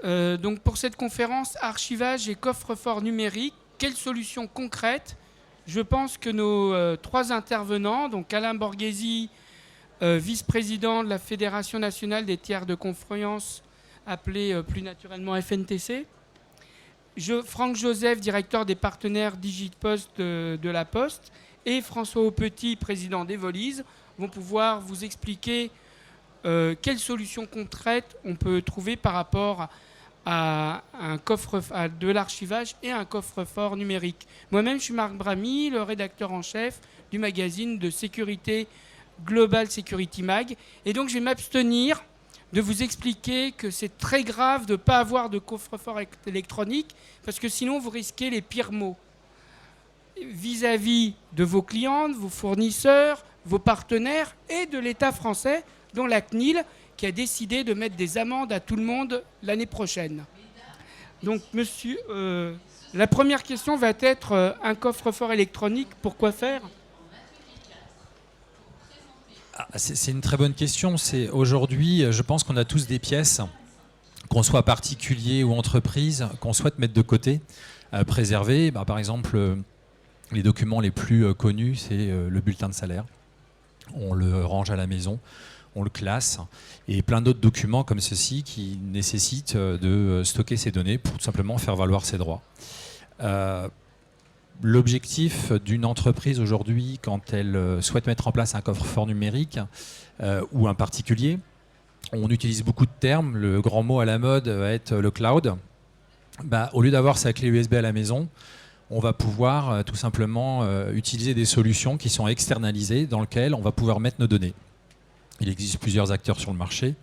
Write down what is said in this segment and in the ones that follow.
Donc pour cette conférence, archivage et coffre-fort numérique, quelles solutions concrètes? Je pense que nos trois intervenants, donc Alain Borghesi, vice-président de la Fédération nationale des tiers de confiance, appelée plus naturellement FNTC, Franck Joseph, directeur des partenaires Digipost de la Poste, et François Aupetit, président d'Evolise, vont pouvoir vous expliquer quelles solutions concrètes on peut trouver par rapport à de l'archivage et un coffre-fort numérique. Moi-même, je suis Marc Bramy, le rédacteur en chef du magazine de sécurité Global Security Mag. Et donc, je vais m'abstenir de vous expliquer que c'est très grave de ne pas avoir de coffre-fort électronique, parce que sinon, vous risquez les pires maux vis-à-vis de vos clients, de vos fournisseurs, vos partenaires et de l'État français, dont la CNIL, qui a décidé de mettre des amendes à tout le monde l'année prochaine. Donc, monsieur, la première question va être un coffre-fort électronique, pourquoi faire? C'est une très bonne question. Aujourd'hui, je pense qu'on a tous des pièces, qu'on soit particulier ou entreprise, qu'on souhaite mettre de côté, préserver. Par exemple, les documents les plus connus, c'est le bulletin de salaire. On le range à la maison, on le classe, et plein d'autres documents comme ceci qui nécessitent de stocker ces données pour tout simplement faire valoir ses droits. L'objectif d'une entreprise aujourd'hui, quand elle souhaite mettre en place un coffre-fort numérique ou un particulier, on utilise beaucoup de termes. Le grand mot à la mode va être le cloud. Au lieu d'avoir sa clé USB à la maison, on va pouvoir tout simplement utiliser des solutions qui sont externalisées dans lesquelles on va pouvoir mettre nos données. Il existe plusieurs acteurs sur le marché,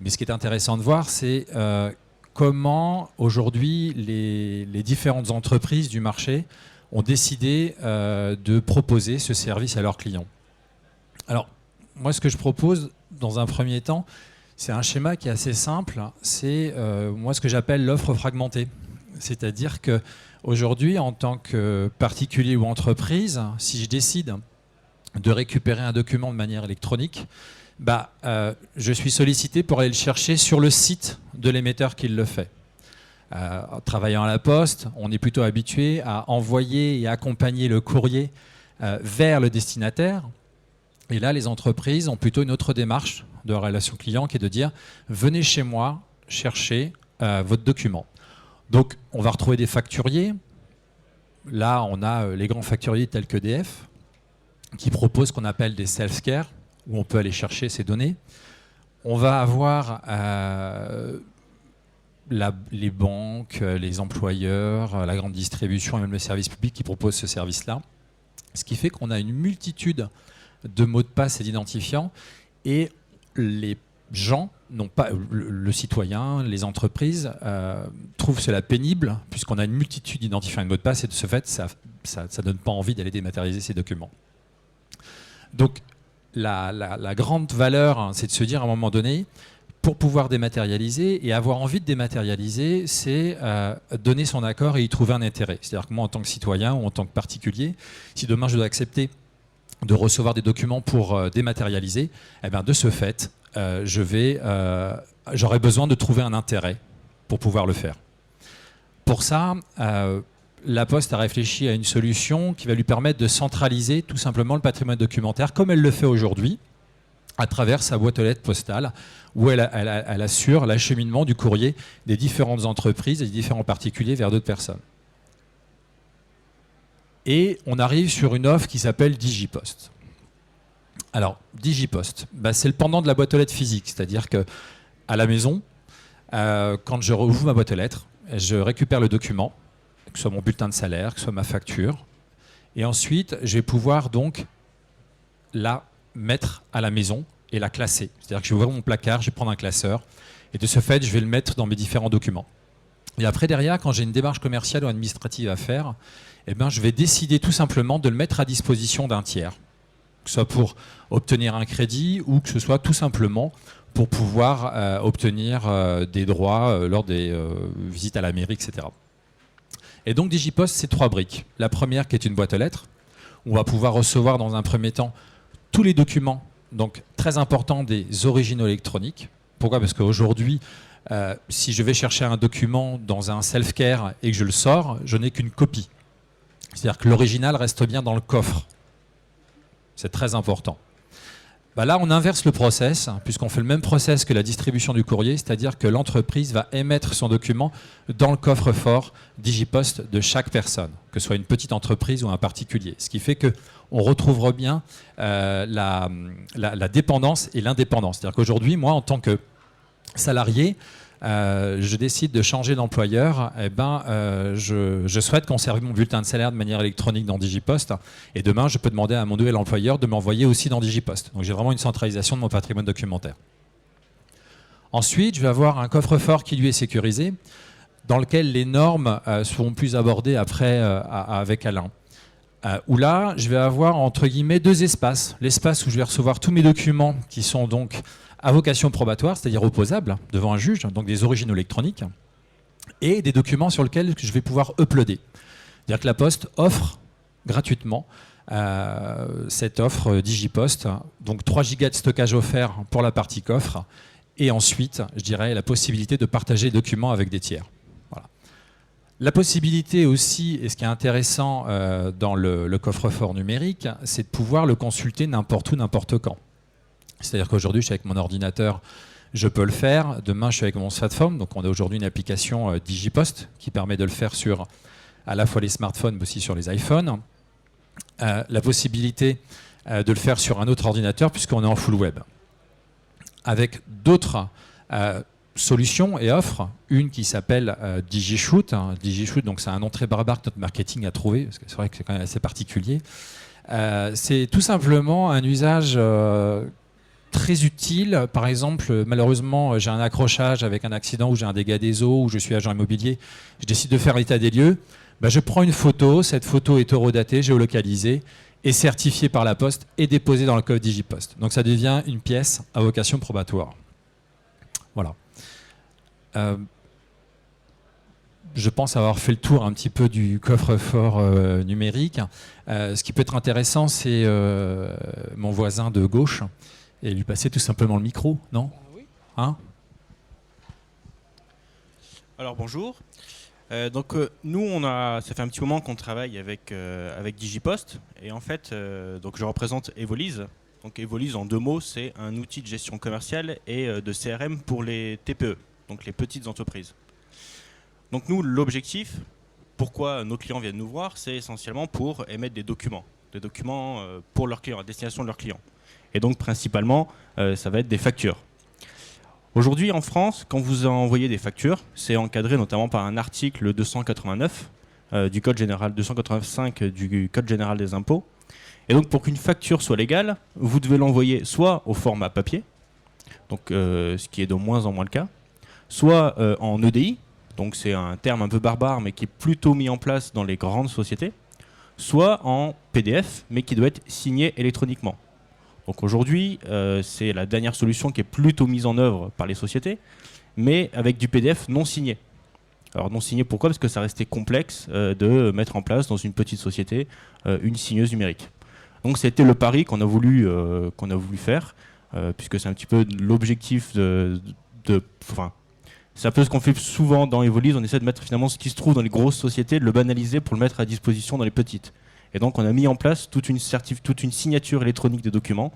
mais ce qui est intéressant de voir, c'est comment aujourd'hui les différentes entreprises du marché ont décidé de proposer ce service à leurs clients. Alors, moi, ce que je propose dans un premier temps, c'est un schéma qui est assez simple. C'est moi ce que j'appelle l'offre fragmentée. C'est-à-dire qu'aujourd'hui, en tant que particulier ou entreprise, si je décide de récupérer un document de manière électronique, je suis sollicité pour aller le chercher sur le site de l'émetteur qui le fait. Travaillant à la Poste, on est plutôt habitué à envoyer et accompagner le courrier vers le destinataire. Et là, les entreprises ont plutôt une autre démarche de relation client qui est de dire « Venez chez moi chercher votre document ». Donc, on va retrouver des facturiers. Là, on a les grands facturiers tels que EDF qui proposent ce qu'on appelle des self-care, où on peut aller chercher ces données. On va avoir les banques, les employeurs, la grande distribution et même le service public qui proposent ce service-là. Ce qui fait qu'on a une multitude de mots de passe et d'identifiants, et les gens n'ont pas, le citoyen, les entreprises trouvent cela pénible, puisqu'on a une multitude d'identifiants et de mots de passe, et de ce fait, ça ne donne pas envie d'aller dématérialiser ces documents. Donc, la grande valeur, c'est de se dire à un moment donné, pour pouvoir dématérialiser et avoir envie de dématérialiser, c'est donner son accord et y trouver un intérêt. C'est-à-dire que moi, en tant que citoyen ou en tant que particulier, si demain je dois accepter de recevoir des documents pour dématérialiser, de ce fait, j'aurai besoin de trouver un intérêt pour pouvoir le faire. Pour ça, la Poste a réfléchi à une solution qui va lui permettre de centraliser tout simplement le patrimoine documentaire, comme elle le fait aujourd'hui, à travers sa boîte aux lettres postale, où elle assure l'acheminement du courrier des différentes entreprises et des différents particuliers vers d'autres personnes. Et on arrive sur une offre qui s'appelle Digipost. Alors, Digipost, c'est le pendant de la boîte aux lettres physique, c'est-à-dire qu'à la maison, quand je rouvre ma boîte aux lettres, je récupère le document, que ce soit mon bulletin de salaire, que ce soit ma facture, et ensuite, je vais pouvoir donc la mettre à la maison et la classer. C'est-à-dire que je vais ouvrir mon placard, je vais prendre un classeur, et de ce fait, je vais le mettre dans mes différents documents. Et après, derrière, quand j'ai une démarche commerciale ou administrative à faire, je vais décider tout simplement de le mettre à disposition d'un tiers, que ce soit pour obtenir un crédit ou que ce soit tout simplement pour pouvoir obtenir des droits lors des visites à la mairie, etc. Et donc Digipost, c'est 3 briques. La première qui est une boîte aux lettres, où on va pouvoir recevoir dans un premier temps tous les documents, donc très importants, des originaux électroniques. Pourquoi? Parce qu'aujourd'hui, Si je vais chercher un document dans un self-care et que je le sors, je n'ai qu'une copie. C'est-à-dire que l'original reste bien dans le coffre. C'est très important. Là, on inverse le process, puisqu'on fait le même process que la distribution du courrier, c'est-à-dire que l'entreprise va émettre son document dans le coffre-fort Digipost de chaque personne, que ce soit une petite entreprise ou un particulier. Ce qui fait qu'on retrouvera bien la dépendance et l'indépendance. C'est-à-dire qu'aujourd'hui, moi, en tant que salarié, je décide de changer d'employeur, je souhaite conserver mon bulletin de salaire de manière électronique dans Digipost, et demain je peux demander à mon nouvel employeur de m'envoyer aussi dans Digipost. Donc j'ai vraiment une centralisation de mon patrimoine documentaire. Ensuite, je vais avoir un coffre-fort qui lui est sécurisé, dans lequel les normes seront plus abordées après avec Alain. Où là, je vais avoir entre guillemets deux espaces. L'espace où je vais recevoir tous mes documents qui sont donc à vocation probatoire, c'est-à-dire opposables devant un juge, donc des originaux électroniques, et des documents sur lesquels je vais pouvoir uploader. C'est-à-dire que la Poste offre gratuitement cette offre Digipost, donc 3 gigas de stockage offert pour la partie coffre, et ensuite, je dirais, la possibilité de partager les documents avec des tiers. Voilà. La possibilité aussi, et ce qui est intéressant dans le coffre-fort numérique, c'est de pouvoir le consulter n'importe où, n'importe quand. C'est-à-dire qu'aujourd'hui, je suis avec mon ordinateur, je peux le faire. Demain, je suis avec mon smartphone. Donc, on a aujourd'hui une application Digipost qui permet de le faire sur à la fois les smartphones, mais aussi sur les iPhones. La possibilité de le faire sur un autre ordinateur, puisqu'on est en full web. Avec d'autres solutions et offres. Une qui s'appelle DigiShoot. DigiShoot, donc c'est un nom très barbare que notre marketing a trouvé, parce que c'est vrai que c'est quand même assez particulier. C'est tout simplement un usage très utile. Par exemple, malheureusement, j'ai un accrochage avec un accident ou j'ai un dégât des eaux ou je suis agent immobilier, je décide de faire l'état des lieux. Je prends une photo, cette photo est eurodatée, géolocalisée et certifiée par la Poste et déposée dans le code Digipost. Donc ça devient une pièce à vocation probatoire. Voilà. Je pense avoir fait le tour un petit peu du coffre-fort numérique. Ce qui peut être intéressant, c'est mon voisin de gauche et lui passer tout simplement le micro, non ? Oui. Hein ? Alors bonjour. Nous, ça fait un petit moment qu'on travaille avec Digipost et en fait, donc je représente Evolise. Donc Evolise, en 2 mots, c'est un outil de gestion commerciale et de CRM pour les TPE, donc les petites entreprises. Donc nous, l'objectif, pourquoi nos clients viennent nous voir, c'est essentiellement pour émettre des documents pour leurs clients, à destination de leurs clients. Et donc principalement, ça va être des factures. Aujourd'hui, en France, quand vous envoyez des factures, c'est encadré notamment par un article 289 du Code général 285 du Code général des impôts. Et donc, pour qu'une facture soit légale, vous devez l'envoyer soit au format papier, donc ce qui est de moins en moins le cas, soit en EDI, donc c'est un terme un peu barbare, mais qui est plutôt mis en place dans les grandes sociétés, soit en PDF, mais qui doit être signé électroniquement. Donc aujourd'hui, c'est la dernière solution qui est plutôt mise en œuvre par les sociétés, mais avec du PDF non signé. Alors non signé, pourquoi ? Parce que ça restait complexe de mettre en place dans une petite société une signeuse numérique. Donc c'était le pari qu'on a voulu faire, puisque c'est un petit peu l'objectif c'est un peu ce qu'on fait souvent dans Evolise, on essaie de mettre finalement ce qui se trouve dans les grosses sociétés, de le banaliser pour le mettre à disposition dans les petites. Et donc on a mis en place toute une signature électronique des documents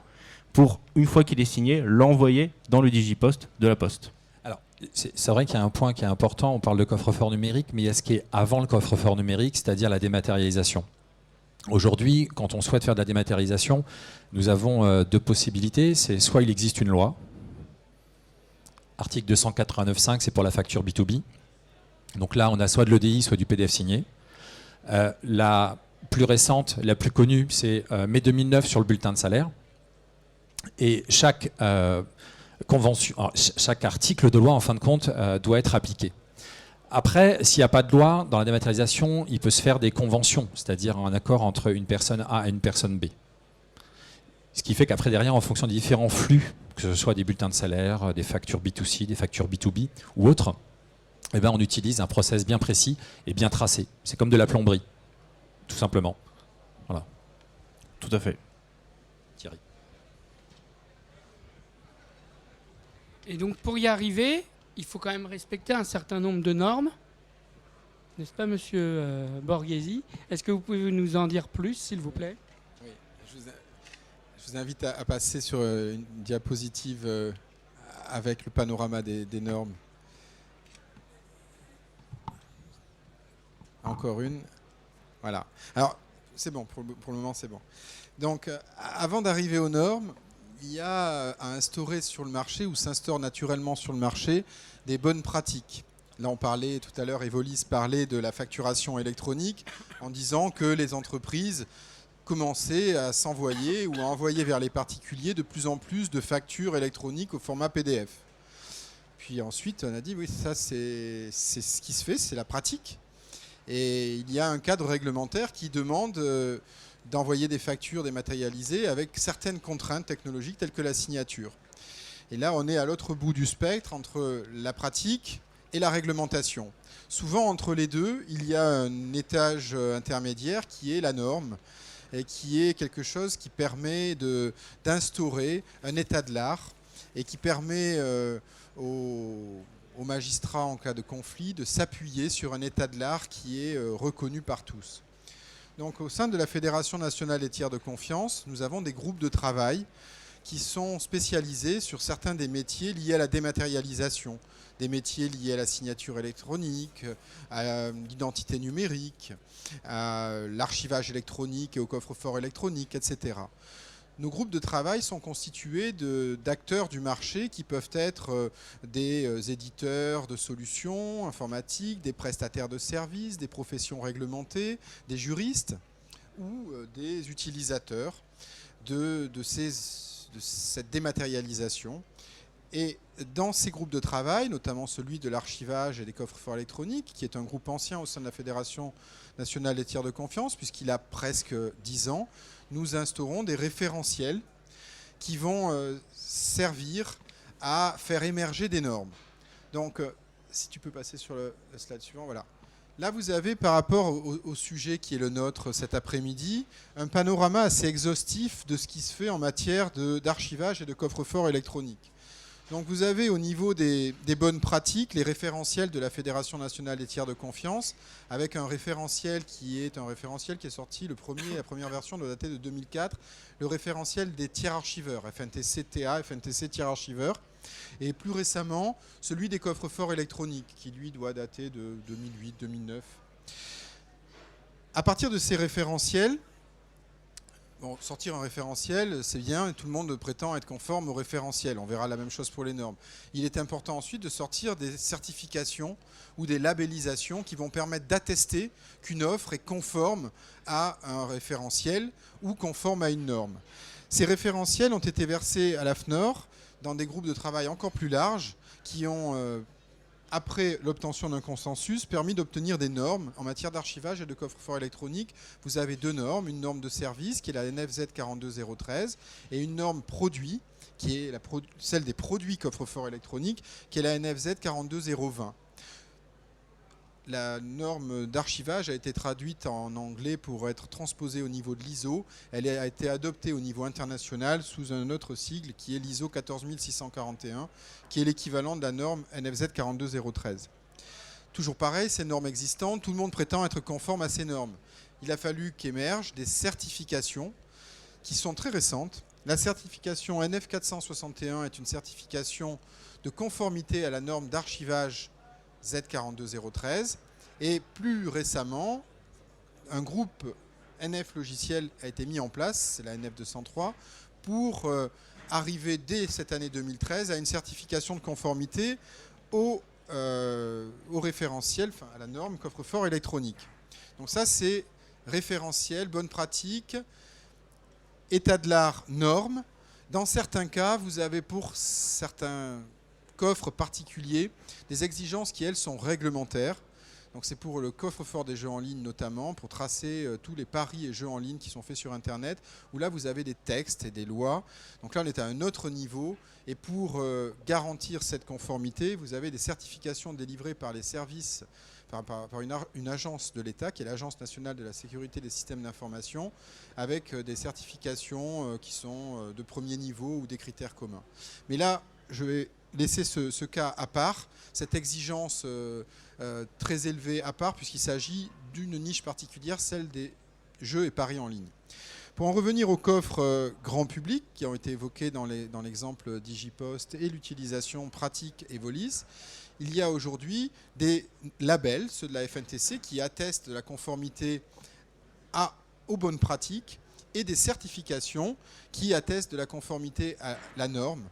pour, une fois qu'il est signé, l'envoyer dans le Digipost de la Poste. Alors, c'est vrai qu'il y a un point qui est important, on parle de coffre-fort numérique, mais il y a ce qui est avant le coffre-fort numérique, c'est-à-dire la dématérialisation. Aujourd'hui, quand on souhaite faire de la dématérialisation, nous avons 2 possibilités. C'est soit il existe une loi, article 289.5, c'est pour la facture B2B. Donc là, on a soit de l'EDI, soit du PDF signé. La plus récente, la plus connue, c'est mai 2009 sur le bulletin de salaire. Et chaque article de loi, en fin de compte, doit être appliqué. Après, s'il n'y a pas de loi, dans la dématérialisation, il peut se faire des conventions, c'est-à-dire un accord entre une personne A et une personne B. Ce qui fait qu'après, derrière, en fonction des différents flux, que ce soit des bulletins de salaire, des factures B2C, des factures B2B ou autres, on utilise un process bien précis et bien tracé. C'est comme de la plomberie, tout simplement. Voilà. Tout à fait. Thierry. Et donc pour y arriver, il faut quand même respecter un certain nombre de normes. N'est-ce pas, monsieur Borghesi? Est-ce que vous pouvez nous en dire plus, s'il vous plaît? Oui, je vous invite à passer sur une diapositive avec le panorama des normes. Encore une. Voilà. Alors, c'est bon, pour le moment, c'est bon. Donc, avant d'arriver aux normes, il y a à instaurer sur le marché, ou s'instaure naturellement sur le marché, des bonnes pratiques. Là, on parlait tout à l'heure, Evolis parlait de la facturation électronique en disant que les entreprises commençaient à s'envoyer ou à envoyer vers les particuliers de plus en plus de factures électroniques au format PDF. Puis ensuite, on a dit, oui, ça, c'est ce qui se fait, c'est la pratique. Et il y a un cadre réglementaire qui demande d'envoyer des factures dématérialisées avec certaines contraintes technologiques telles que la signature. Et là, on est à l'autre bout du spectre entre la pratique et la réglementation. Souvent, entre les deux, il y a un étage intermédiaire qui est la norme et qui est quelque chose qui permet d'instaurer un état de l'art et qui permet aux magistrats en cas de conflit de s'appuyer sur un état de l'art qui est reconnu par tous. Donc, au sein de la Fédération nationale des tiers de confiance, nous avons des groupes de travail qui sont spécialisés sur certains des métiers liés à la dématérialisation, des métiers liés à la signature électronique, à l'identité numérique, à l'archivage électronique et au coffre-fort électronique, etc. Nos groupes de travail sont constitués d'acteurs du marché qui peuvent être des éditeurs de solutions informatiques, des prestataires de services, des professions réglementées, des juristes ou des utilisateurs de cette dématérialisation. Et dans ces groupes de travail, notamment celui de l'archivage et des coffres-forts électroniques, qui est un groupe ancien au sein de la Fédération nationale des tiers de confiance, puisqu'il a presque 10 ans, nous instaurons des référentiels qui vont servir à faire émerger des normes. Donc, si tu peux passer sur le slide suivant, voilà. Là, vous avez, par rapport au sujet qui est le nôtre cet après-midi, un panorama assez exhaustif de ce qui se fait en matière d'archivage et de coffre-fort électronique. Donc vous avez au niveau des bonnes pratiques les référentiels de la Fédération nationale des tiers de confiance, avec un référentiel qui est sorti, la première version doit dater de 2004, le référentiel des tiers archiveurs, FNTC-TA, FNTC tiers archiveurs, et plus récemment celui des coffres-forts électroniques, qui lui doit dater de 2008-2009. À partir de ces référentiels, sortir un référentiel, c'est bien, et tout le monde prétend être conforme au référentiel. On verra la même chose pour les normes. Il est important ensuite de sortir des certifications ou des labellisations qui vont permettre d'attester qu'une offre est conforme à un référentiel ou conforme à une norme. Ces référentiels ont été versés à l'AFNOR dans des groupes de travail encore plus larges qui ont, après l'obtention d'un consensus, permis d'obtenir des normes en matière d'archivage et de coffre-fort électronique. Vous avez deux normes, une norme de service qui est la NFZ 42013 et une norme produit qui est celle des produits coffre-fort électronique qui est la NFZ 42020. La norme d'archivage a été traduite en anglais pour être transposée au niveau de l'ISO. Elle a été adoptée au niveau international sous un autre sigle qui est l'ISO 14641, qui est l'équivalent de la norme NFZ 42013. Toujours pareil, ces normes existantes, tout le monde prétend être conforme à ces normes. Il a fallu qu'émergent des certifications qui sont très récentes. La certification NF 461 est une certification de conformité à la norme d'archivage Z42013 et plus récemment un groupe NF logiciel a été mis en place, c'est la NF 203, pour arriver dès cette année 2013 à une certification de conformité au référentiel, enfin à la norme coffre-fort électronique. Donc ça c'est référentiel, bonne pratique, état de l'art, norme. Dans certains cas, vous avez pour certains coffres particuliers, des exigences qui, elles, sont réglementaires. Donc c'est pour le coffre-fort des jeux en ligne notamment, pour tracer tous les paris et jeux en ligne qui sont faits sur Internet, où là vous avez des textes et des lois. Donc là on est à un autre niveau, et pour garantir cette conformité, vous avez des certifications délivrées par les services, par une agence de l'État, qui est l'Agence nationale de la sécurité des systèmes d'information, avec des certifications qui sont de premier niveau ou des critères communs. Mais là, je vais laisser ce cas à part, cette exigence très élevée à part, puisqu'il s'agit d'une niche particulière, celle des jeux et paris en ligne. Pour en revenir aux coffres grand public qui ont été évoqués dans l'exemple Digipost et l'utilisation pratique Evolis, il y a aujourd'hui des labels, ceux de la FNTC, qui attestent de la conformité aux bonnes pratiques et des certifications qui attestent de la conformité à la norme.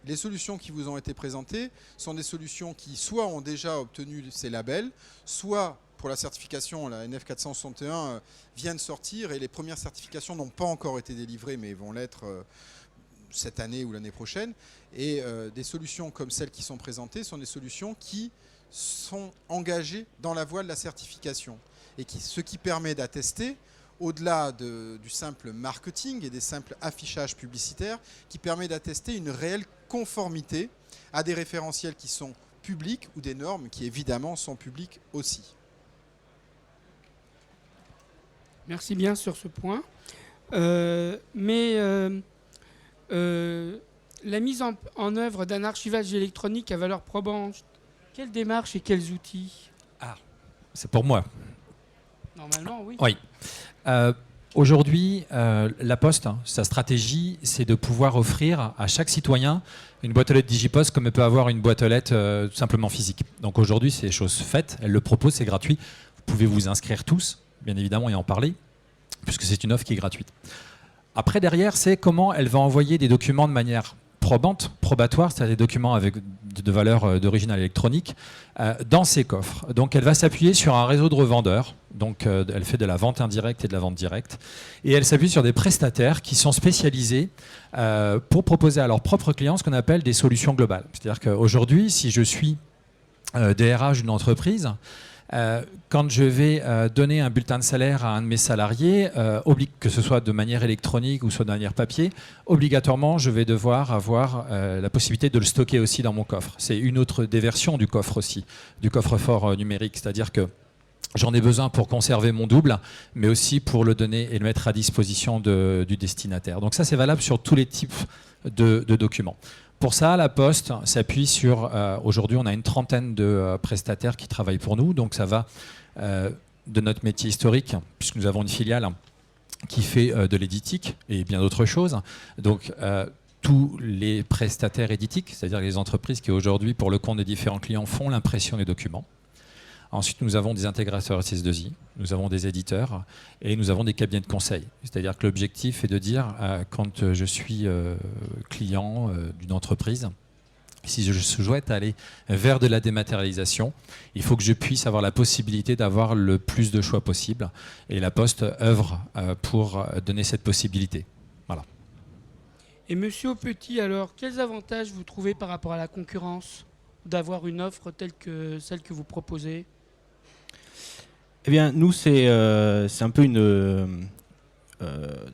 Les solutions qui vous ont été présentées sont des solutions qui soit ont déjà obtenu ces labels, soit pour la certification, la NF 461 vient de sortir et les premières certifications n'ont pas encore été délivrées mais vont l'être cette année ou l'année prochaine. Et des solutions comme celles qui sont présentées sont des solutions qui sont engagées dans la voie de la certification. Et ce qui permet d'attester, au-delà du simple marketing et des simples affichages publicitaires, qui permet d'attester une réelle conformité à des référentiels qui sont publics ou des normes qui évidemment sont publiques aussi. Merci bien sur ce point. La mise en œuvre d'un archivage électronique à valeur probante, quelle démarche et quels outils? C'est pour moi. Normalement, oui. Oui. Aujourd'hui, la Poste, sa stratégie, c'est de pouvoir offrir à chaque citoyen une boîte aux lettres Digipost comme elle peut avoir une boîte aux lettres simplement physique. Donc aujourd'hui, c'est chose faite. Elle le propose, c'est gratuit. Vous pouvez vous inscrire tous, bien évidemment, et en parler, puisque c'est une offre qui est gratuite. Après, derrière, c'est comment elle va envoyer des documents de manière probante, probatoire, c'est-à-dire des documents avec de valeur d'origine électronique, dans ses coffres. Donc elle va s'appuyer sur un réseau de revendeurs, donc elle fait de la vente indirecte et de la vente directe, et elle s'appuie sur des prestataires qui sont spécialisés pour proposer à leurs propres clients ce qu'on appelle des solutions globales. C'est-à-dire qu'aujourd'hui, si je suis DRH d'une entreprise, quand je vais donner un bulletin de salaire à un de mes salariés, que ce soit de manière électronique ou soit de manière papier, obligatoirement, je vais devoir avoir la possibilité de le stocker aussi dans mon coffre. C'est une autre des versions du coffre aussi, du coffre-fort numérique. C'est-à-dire que j'en ai besoin pour conserver mon double, mais aussi pour le donner et le mettre à disposition du destinataire. Donc ça, c'est valable sur tous les types de documents. Pour ça, la Poste s'appuie sur... aujourd'hui, on a une trentaine de prestataires qui travaillent pour nous. Donc ça va de notre métier historique, puisque nous avons une filiale qui fait de l'éditique et bien d'autres choses. Donc tous les prestataires éditiques, c'est-à-dire les entreprises qui aujourd'hui, pour le compte des différents clients, font l'impression des documents. Ensuite, nous avons des intégrateurs SS2I, nous avons des éditeurs et nous avons des cabinets de conseil. C'est-à-dire que l'objectif est de dire, quand je suis client d'une entreprise, si je souhaite aller vers de la dématérialisation, il faut que je puisse avoir la possibilité d'avoir le plus de choix possible. Et la Poste œuvre pour donner cette possibilité. Voilà. Et Monsieur Aupetit, alors, quels avantages vous trouvez par rapport à la concurrence d'avoir une offre telle que celle que vous proposez? Eh bien, nous, c'est un peu une...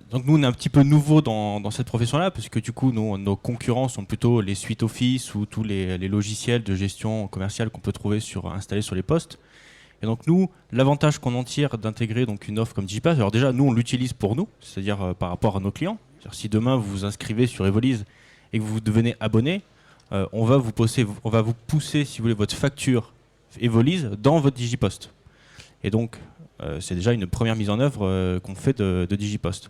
donc nous, on est un petit peu nouveau dans cette profession-là, parce que du coup, nos concurrents sont plutôt les suites Office ou tous les logiciels de gestion commerciale qu'on peut trouver installés sur les postes. Et donc nous, l'avantage qu'on en tire d'intégrer donc une offre comme Digipost, alors déjà, nous, on l'utilise pour nous, c'est-à-dire par rapport à nos clients. C'est-à-dire, si demain, vous vous inscrivez sur Evolise et que vous devenez abonné, on va vous pousser, si vous voulez, votre facture Evolise dans votre Digipost. Et donc, c'est déjà une première mise en œuvre qu'on fait de Digipost.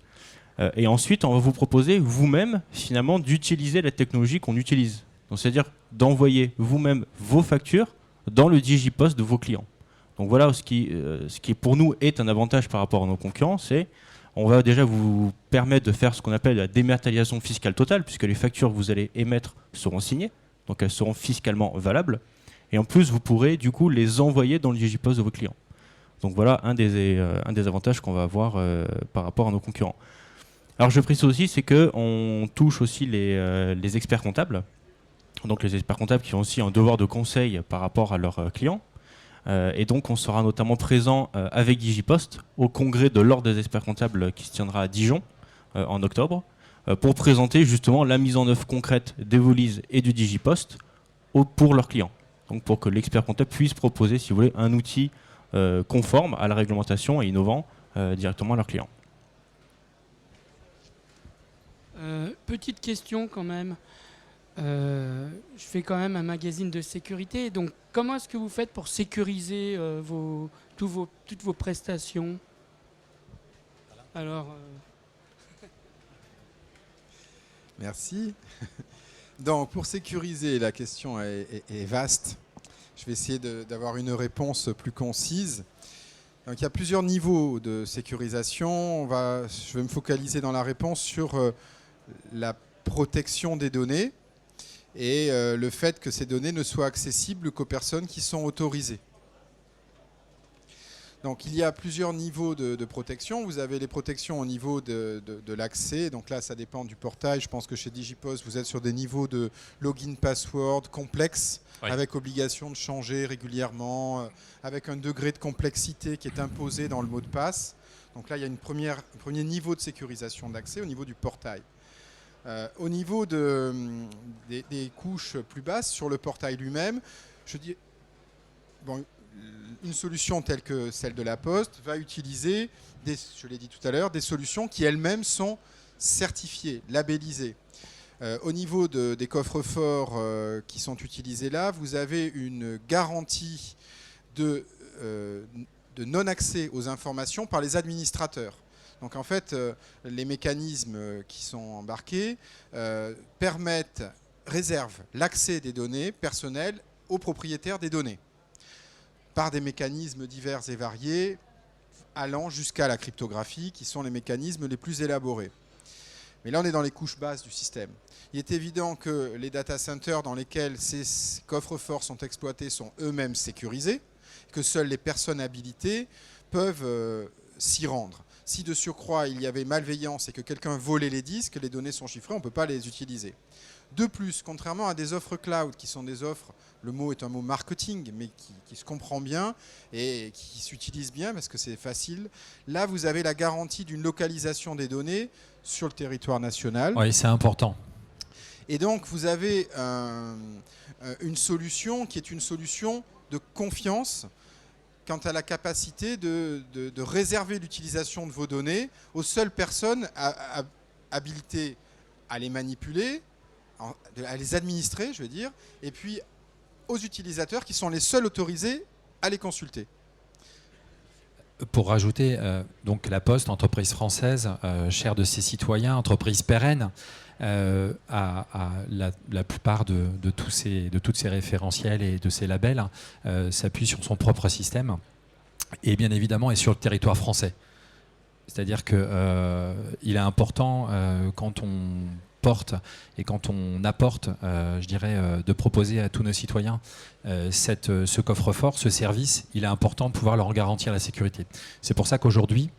Et ensuite, on va vous proposer vous-même, finalement, d'utiliser la technologie qu'on utilise. Donc, c'est-à-dire d'envoyer vous-même vos factures dans le Digipost de vos clients. Donc voilà ce qui pour nous est un avantage par rapport à nos concurrents, c'est on va déjà vous permettre de faire ce qu'on appelle la dématérialisation fiscale totale, puisque les factures que vous allez émettre seront signées, donc elles seront fiscalement valables. Et en plus, vous pourrez du coup les envoyer dans le Digipost de vos clients. Donc voilà un des avantages qu'on va avoir par rapport à nos concurrents. Alors je précise aussi, c'est qu'on touche aussi les experts comptables. Donc les experts comptables qui ont aussi un devoir de conseil par rapport à leurs clients. Et donc on sera notamment présent avec Digipost au congrès de l'Ordre des experts comptables qui se tiendra à Dijon en octobre pour présenter justement la mise en œuvre concrète d'Evolise et du Digipost pour leurs clients. Donc pour que l'expert comptable puisse proposer, si vous voulez, un outil conforme à la réglementation et innovant directement à leurs clients. Petite question quand même. je fais quand même un magazine de sécurité. Donc, comment est-ce que vous faites pour sécuriser toutes vos prestations? Alors, Merci. Donc, pour sécuriser, la question est vaste. Je vais essayer d'avoir une réponse plus concise. Donc, il y a plusieurs niveaux de sécurisation. Je vais me focaliser dans la réponse sur la protection des données et le fait que ces données ne soient accessibles qu'aux personnes qui sont autorisées. Donc il y a plusieurs niveaux de protection. Vous avez les protections au niveau de l'accès. Donc là, ça dépend du portail. Je pense que chez Digipost, vous êtes sur des niveaux de login password complexes, oui, avec obligation de changer régulièrement, avec un degré de complexité qui est imposé dans le mot de passe. Donc là, il y a un premier niveau de sécurisation d'accès au niveau du portail. Au niveau des couches plus basses, sur le portail lui-même, je dis... Bon, une solution telle que celle de la Poste va utiliser, je l'ai dit tout à l'heure, des solutions qui elles-mêmes sont certifiées, labellisées. Au niveau des coffres-forts qui sont utilisés là, vous avez une garantie de non-accès aux informations par les administrateurs. Donc en fait, les mécanismes qui sont embarqués réservent l'accès des données personnelles aux propriétaires des données, par des mécanismes divers et variés, allant jusqu'à la cryptographie, qui sont les mécanismes les plus élaborés. Mais là, on est dans les couches basses du système. Il est évident que les data centers dans lesquels ces coffres-forts sont exploités sont eux-mêmes sécurisés, que seules les personnes habilitées peuvent s'y rendre. Si de surcroît, il y avait malveillance et que quelqu'un volait les disques, les données sont chiffrées, on ne peut pas les utiliser. De plus, contrairement à des offres cloud, qui sont des offres, le mot est un mot marketing, mais qui se comprend bien et qui s'utilise bien parce que c'est facile, là, vous avez la garantie d'une localisation des données sur le territoire national. Oui, c'est important. Et donc, vous avez une solution qui est une solution de confiance quant à la capacité de réserver l'utilisation de vos données aux seules personnes habilitées à les manipuler, à les administrer, je veux dire, et puis aux utilisateurs qui sont les seuls autorisés à les consulter. Pour rajouter, donc la Poste, entreprise française, chère de ses citoyens, entreprise pérenne, a la plupart de toutes ces référentiels et de ces labels s'appuie sur son propre système et bien évidemment est sur le territoire français. C'est-à-dire qu'il est important quand on porte et quand on apporte, je dirais, de proposer à tous nos citoyens ce coffre-fort, ce service, il est important de pouvoir leur garantir la sécurité. C'est pour ça qu'aujourd'hui,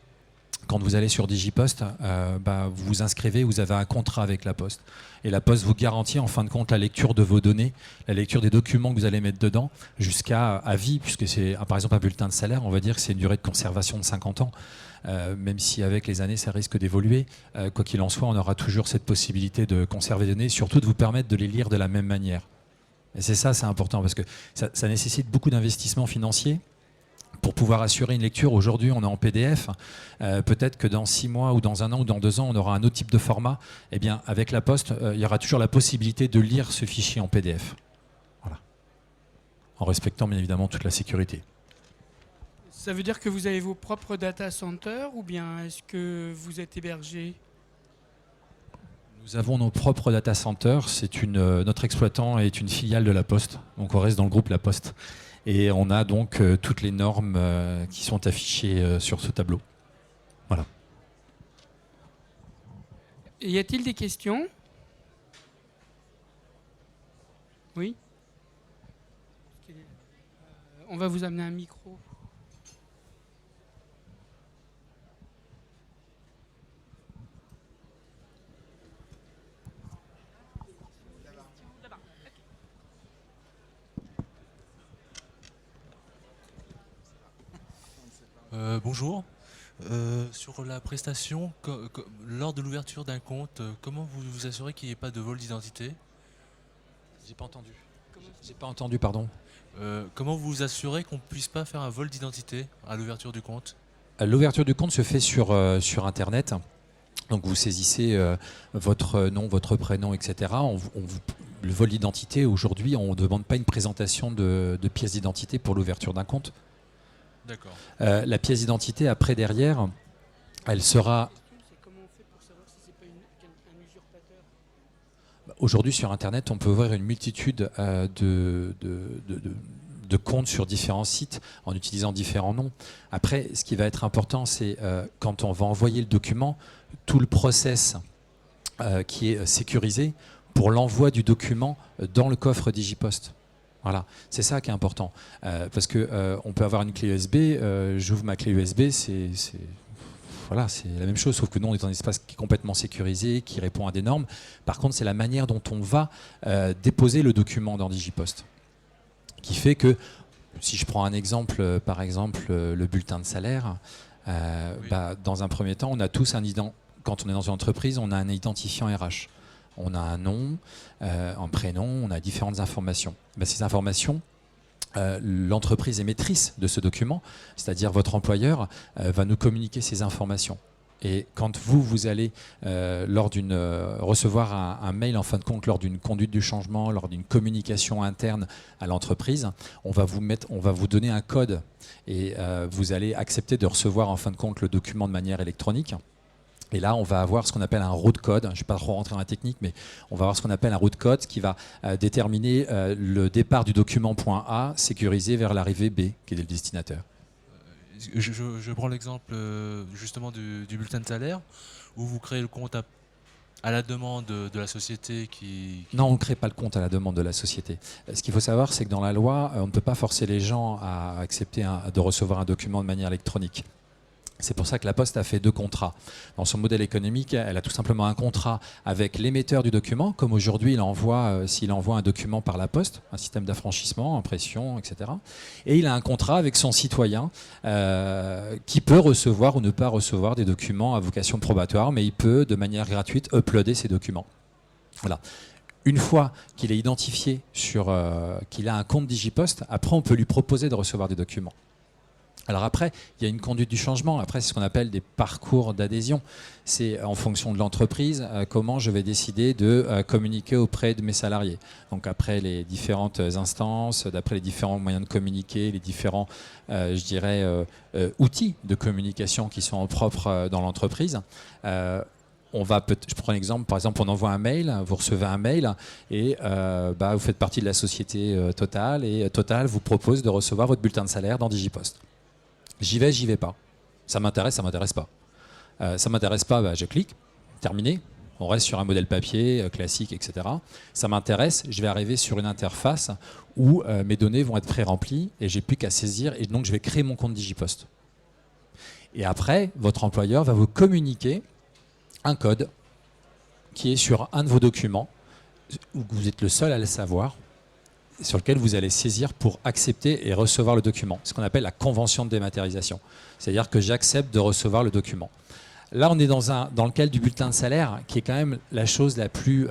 quand vous allez sur Digipost, vous vous inscrivez, vous avez un contrat avec la Poste. Et la Poste vous garantit en fin de compte la lecture de vos données, la lecture des documents que vous allez mettre dedans, jusqu'à à vie, puisque c'est par exemple un bulletin de salaire, on va dire que c'est une durée de conservation de 50 ans. Même si avec les années ça risque d'évoluer, quoi qu'il en soit, on aura toujours cette possibilité de conserver des données, surtout de vous permettre de les lire de la même manière. Et c'est important, parce que ça nécessite beaucoup d'investissements financiers pour pouvoir assurer une lecture. Aujourd'hui, on est en PDF. Peut-être que dans 6 mois ou dans 1 an ou dans 2 ans, on aura un autre type de format. Eh bien, avec la Poste, il y aura toujours la possibilité de lire ce fichier en PDF. Voilà. En respectant bien évidemment toute la sécurité. Ça veut dire que vous avez vos propres data centers ou bien est-ce que vous êtes hébergé? Nous avons nos propres data centers. Notre exploitant est une filiale de la Poste. Donc on reste dans le groupe La Poste. Et on a donc toutes les normes qui sont affichées sur ce tableau. Voilà. Et y a-t-il des questions? Oui. On va vous amener un micro. Bonjour. Sur la prestation, lors de l'ouverture d'un compte, comment vous vous assurez qu'il n'y ait pas de vol d'identité? J'ai pas entendu. J'ai pas entendu, pardon. Comment vous vous assurez qu'on ne puisse pas faire un vol d'identité à l'ouverture du compte? L'ouverture du compte se fait sur Internet. Donc vous saisissez votre nom, votre prénom, etc. le vol d'identité, aujourd'hui, on ne demande pas une présentation de pièce d'identité pour l'ouverture d'un compte. D'accord. La pièce d'identité, après, derrière, elle sera... Aujourd'hui, sur Internet, on peut ouvrir une multitude de comptes sur différents sites en utilisant différents noms. Après, ce qui va être important, c'est quand on va envoyer le document, tout le process qui est sécurisé pour l'envoi du document dans le coffre Digipost. Voilà, c'est ça qui est important. Parce qu'on peut avoir une clé USB, j'ouvre ma clé USB, voilà, c'est la même chose, sauf que nous, on est dans un espace qui est complètement sécurisé, qui répond à des normes. Par contre, c'est la manière dont on va déposer le document dans Digipost, qui fait que, si je prends un exemple, par exemple, le bulletin de salaire, dans un premier temps, on a tous quand on est dans une entreprise, on a un identifiant RH. On a un nom, un prénom, on a différentes informations. Ces informations, l'entreprise émettrice de ce document, c'est-à-dire votre employeur, va nous communiquer ces informations. Et quand vous allez recevoir un mail, en fin de compte, lors d'une conduite du changement, lors d'une communication interne à l'entreprise, on va vous donner un code et vous allez accepter de recevoir, en fin de compte, le document de manière électronique. Et là, on va avoir ce qu'on appelle un route code. Je ne vais pas trop rentrer dans la technique, mais on va avoir ce qu'on appelle un route code qui va déterminer le départ du document point A sécurisé vers l'arrivée B, qui est le destinataire. Je prends l'exemple justement du bulletin de salaire, où vous créez le compte à la demande de la société qui... Non, on ne crée pas le compte à la demande de la société. Ce qu'il faut savoir, c'est que dans la loi, on ne peut pas forcer les gens à accepter de recevoir un document de manière électronique. C'est pour ça que la Poste a fait 2 contrats. Dans son modèle économique, elle a tout simplement un contrat avec l'émetteur du document, comme aujourd'hui s'il envoie un document par la Poste, un système d'affranchissement, impression, etc. Et il a un contrat avec son citoyen qui peut recevoir ou ne pas recevoir des documents à vocation probatoire, mais il peut, de manière gratuite, uploader ces documents. Voilà. Une fois qu'il est identifié qu'il a un compte Digipost, après on peut lui proposer de recevoir des documents. Alors après, il y a une conduite du changement. Après, c'est ce qu'on appelle des parcours d'adhésion. C'est en fonction de l'entreprise, comment je vais décider de communiquer auprès de mes salariés. Donc après les différentes instances, d'après les différents moyens de communiquer, les différents, outils de communication qui sont propres dans l'entreprise. Je prends un exemple, par exemple, on envoie un mail, vous recevez un mail et vous faites partie de la société Total et Total vous propose de recevoir votre bulletin de salaire dans Digipost. J'y vais pas. Ça m'intéresse pas. Ça m'intéresse pas, je clique, terminé. On reste sur un modèle papier classique, etc. Ça m'intéresse, je vais arriver sur une interface où mes données vont être pré-remplies et j'ai plus qu'à saisir et donc je vais créer mon compte Digipost. Et après, votre employeur va vous communiquer un code qui est sur un de vos documents où vous êtes le seul à le savoir, sur lequel vous allez saisir pour accepter et recevoir le document. C'est ce qu'on appelle la convention de dématérialisation. C'est-à-dire que j'accepte de recevoir le document. Là, on est dans le cas du bulletin de salaire, qui est quand même la chose la plus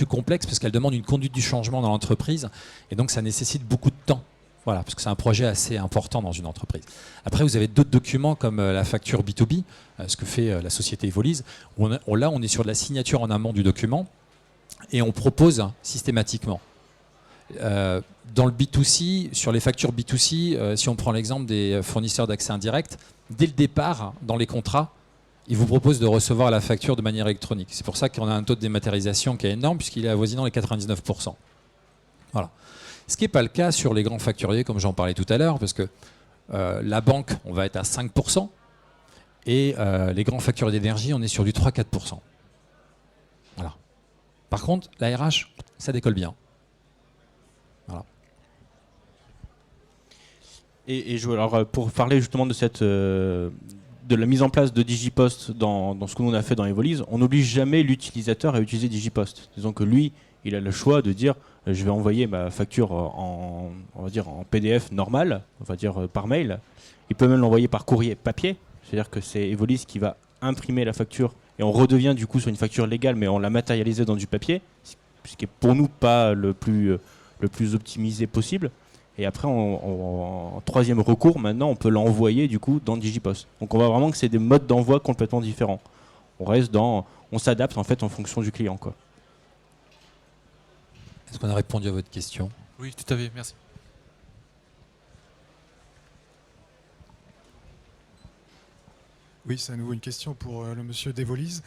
complexe, parce qu'elle demande une conduite du changement dans l'entreprise, et donc ça nécessite beaucoup de temps. Voilà, parce que c'est un projet assez important dans une entreprise. Après, vous avez d'autres documents comme la facture B2B, ce que fait la société Evolise, où là, on est sur de la signature en amont du document, et on propose systématiquement. Dans le B2C, sur les factures B2C, si on prend l'exemple des fournisseurs d'accès indirect, dès le départ, dans les contrats, ils vous proposent de recevoir la facture de manière électronique. C'est pour ça qu'on a un taux de dématérialisation qui est énorme, puisqu'il est avoisinant les 99%. Voilà. Ce qui n'est pas le cas sur les grands facturiers, comme j'en parlais tout à l'heure, parce que la banque, on va être à 5%, et les grands facturiers d'énergie, on est sur du 3-4%. Voilà. Par contre, la RH, ça décolle bien. Voilà. Et alors, pour parler justement de la mise en place de Digipost dans ce que nous on a fait dans Evolise, on n'oblige jamais l'utilisateur à utiliser Digipost. Disons que lui, il a le choix de dire je vais envoyer ma facture en PDF normal, on va dire par mail. Il peut même l'envoyer par courrier papier, c'est-à-dire que c'est Evolise qui va imprimer la facture et on redevient du coup sur une facture légale, mais on l'a matérialisée dans du papier, ce qui est pour nous pas le plus optimisé possible. Et après, en troisième recours, maintenant, on peut l'envoyer du coup dans Digipost. Donc on voit vraiment que c'est des modes d'envoi complètement différents. On s'adapte en fait en fonction du client, quoi. Est-ce qu'on a répondu à votre question? Oui, tout à fait, merci. Oui, c'est à nouveau une question pour le monsieur d'Evolise.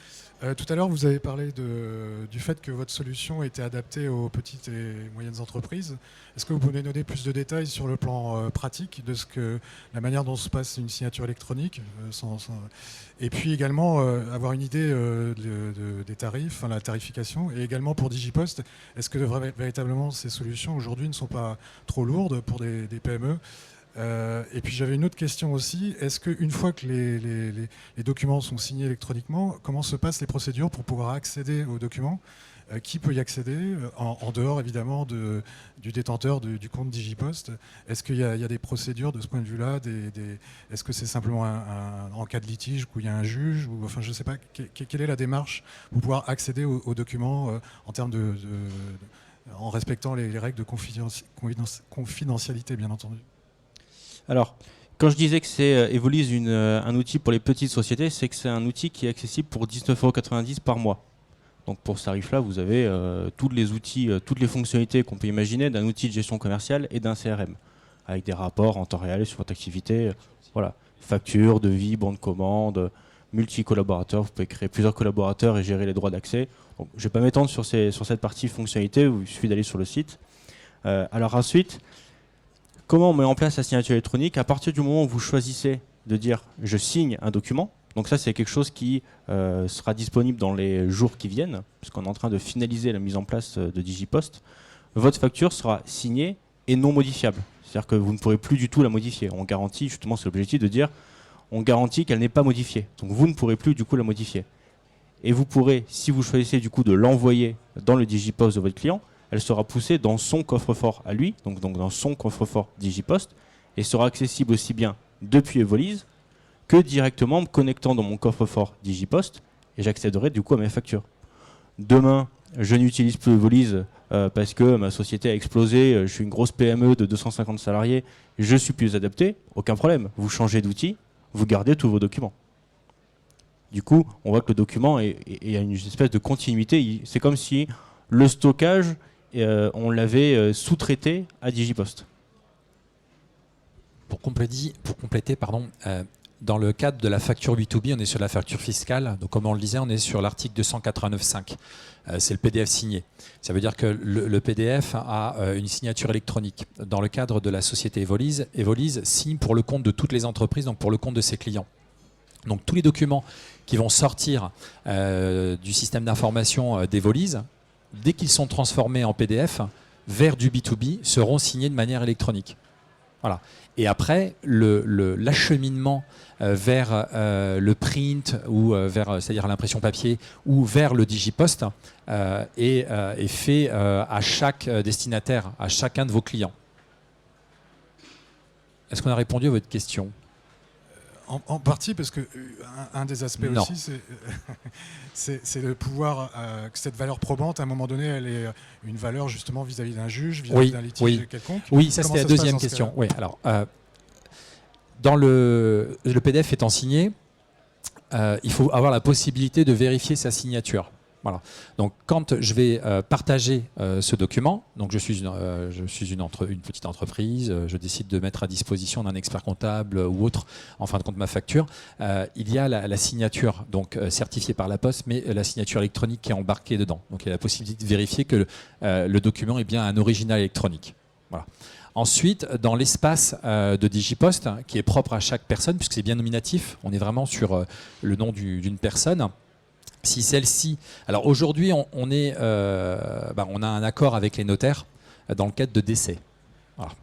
Tout à l'heure, vous avez parlé du fait que votre solution était adaptée aux petites et moyennes entreprises. Est-ce que vous pouvez donner plus de détails sur le plan pratique de la manière dont se passe une signature électronique et puis également avoir une idée des tarifs, enfin, la tarification, et également pour Digipost, est-ce que véritablement ces solutions aujourd'hui ne sont pas trop lourdes pour des PME? Et puis j'avais une autre question aussi. Est-ce qu'une fois que les documents sont signés électroniquement, comment se passent les procédures pour pouvoir accéder aux documents? Qui peut y accéder en dehors évidemment du détenteur du compte Digipost? Est-ce qu'il y a des procédures de ce point de vue-là? Est-ce que c'est simplement en cas de litige où il y a un juge? Enfin, je ne sais pas. Quelle est la démarche pour pouvoir accéder aux documents en termes en respectant les règles de confidentialité, bien entendu? Alors, quand je disais que c'est Evolise un outil pour les petites sociétés, c'est que c'est un outil qui est accessible pour 19,90 € par mois. Donc pour ce tarif-là, vous avez tous les outils, toutes les fonctionnalités qu'on peut imaginer d'un outil de gestion commerciale et d'un CRM, avec des rapports en temps réel sur votre activité. Voilà, facture, devis, bon de commande, multi-collaborateurs. Vous pouvez créer plusieurs collaborateurs et gérer les droits d'accès. Donc, je ne vais pas m'étendre sur cette partie fonctionnalité, où il suffit d'aller sur le site. Alors ensuite, comment on met en place la signature électronique? À partir du moment où vous choisissez de dire « je signe un document », donc ça c'est quelque chose qui sera disponible dans les jours qui viennent, puisqu'on est en train de finaliser la mise en place de Digipost, votre facture sera signée et non modifiable. C'est-à-dire que vous ne pourrez plus du tout la modifier. On garantit, justement c'est l'objectif de dire, on garantit qu'elle n'est pas modifiée. Donc vous ne pourrez plus du coup la modifier. Et vous pourrez, si vous choisissez du coup de l'envoyer dans le Digipost de votre client, elle sera poussée dans son coffre-fort à lui, donc dans son coffre-fort Digipost, et sera accessible aussi bien depuis Evolise que directement me connectant dans mon coffre-fort Digipost, et j'accéderai du coup à mes factures. Demain, je n'utilise plus Evolise parce que ma société a explosé, je suis une grosse PME de 250 salariés, je suis plus adapté, aucun problème. Vous changez d'outil, vous gardez tous vos documents. Du coup, on voit que le document est une espèce de continuité. C'est comme si le stockage, on l'avait sous-traité à Digipost. Pour compléter, dans le cadre de la facture B2B, on est sur la facture fiscale. Donc, comme on le disait, on est sur l'article 289.5. C'est le PDF signé. Ça veut dire que le PDF a une signature électronique. Dans le cadre de la société Evolise, Evolise signe pour le compte de toutes les entreprises, donc pour le compte de ses clients. Donc, tous les documents qui vont sortir du système d'information d'Evolise, dès qu'ils sont transformés en PDF vers du B2B, seront signés de manière électronique. Voilà. Et après, l'acheminement vers le print, ou c'est-à-dire l'impression papier, ou vers le Digipost, est fait à chaque destinataire, à chacun de vos clients. Est-ce qu'on a répondu à votre question ? En partie, parce que un des aspects Non. aussi, c'est de pouvoir que cette valeur probante, à un moment donné, elle est une valeur justement vis-à-vis d'un juge, vis-à-vis d'un litige quelconque. Oui, ça c'était la deuxième question. Oui, alors, dans le PDF étant signé, il faut avoir la possibilité de vérifier sa signature. Voilà. Donc, quand je vais partager ce document, donc je suis une petite entreprise, je décide de mettre à disposition d'un expert comptable ou autre, en fin de compte ma facture, il y a la signature donc certifiée par la Poste, mais la signature électronique qui est embarquée dedans. Donc, il y a la possibilité de vérifier que le document est bien un original électronique. Voilà. Ensuite, dans l'espace de Digipost, qui est propre à chaque personne, puisque c'est bien nominatif, on est vraiment sur le nom d'une personne. Si celle-ci... Alors aujourd'hui, on a un accord avec les notaires dans le cadre de décès. Voilà.